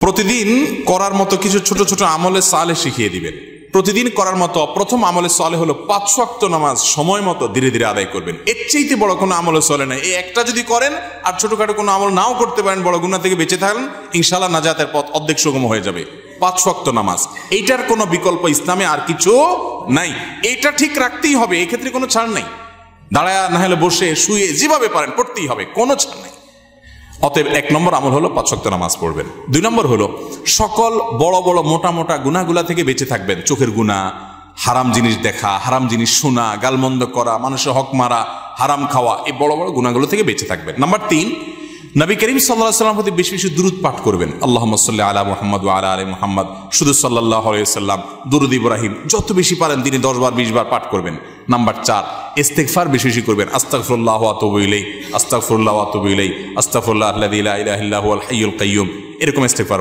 প্রতিদিন করার মতো কিছু ছোট ছোট আমলে সালে শিখিয়ে দিবেন। প্রতিদিন করার মতো প্রথম আমলে সালে হলো 5 ওয়াক্ত নামাজ সময় মতো ধীরে ধীরে আদায় করবেন। এর চাইতে বড় কোনো আমলে চলে না। এই একটা যদি করেন আর ছোটখাটো কোনো আমল নাও করতে পারেন, বড় গুনাহ থেকে বেঁচে থাকেন, ইনশাআল্লাহ নাজাতের পথ অর্ধেক সুগম হয়ে যাবে। 5 ওয়াক্ত নামাজ, এইটার কোনো বিকল্প ইসলামে আর কিছু নাই। এইটা ঠিক রাখতেই হবে, এই ক্ষেত্রে কোনো ছাড় নাই। দাঁড়ায় না হলে বসে শুয়ে যেভাবে পারেন পড়তেই হবে, কোনো ছাড় নাই। অতএব 1 নম্বর আমল হলো 5 ওয়াক্ত নামাজ পড়বেন। 2 নম্বর হলো সকল বড় বড় মোটা মোটা গুনাহগুলা থেকে বেঁচে থাকবেন। চোখের গুনাহ, হারাম জিনিস দেখা, হারাম জিনিস শোনা, গালমন্দ করা, মানুষের হক মারা, হারাম খাওয়া, এই বড় বড় গুনাহগুলো থেকে বেঁচে থাকবেন। নাম্বার 3, নবী করিম সাল্লাল্লাহু আলাইহি ওয়াসাল্লামের প্রতি বেশি বেশি দুরূদ পাঠ করবেন। আল্লাহুম্মা সাল্লি আলা মুহাম্মাদ ওয়া আলা আলি মুহাম্মাদ, শুধু সাল্লাল্লাহু আলাইহি ওয়াসাল্লাম, দুরূদ ইব্রাহিম যত বেশি পারেন দিনে 10 বার 20 বার পাঠ করবেন। নাম্বার 4, ইস্তিগফার বেশি বেশি করবেন। আস্তাগফিরুল্লাহ ওয়া আতুবু ইলাইহি, আস্তাগফিরুল্লাহ ওয়া আতুবু ইলাইহি, আস্তাগফিরুল্লাহ আল্লাযী লা ইলাহা ইল্লা হুয়াল হাইয়ুল কাইয়্যুম, এরকম ইস্তিগফার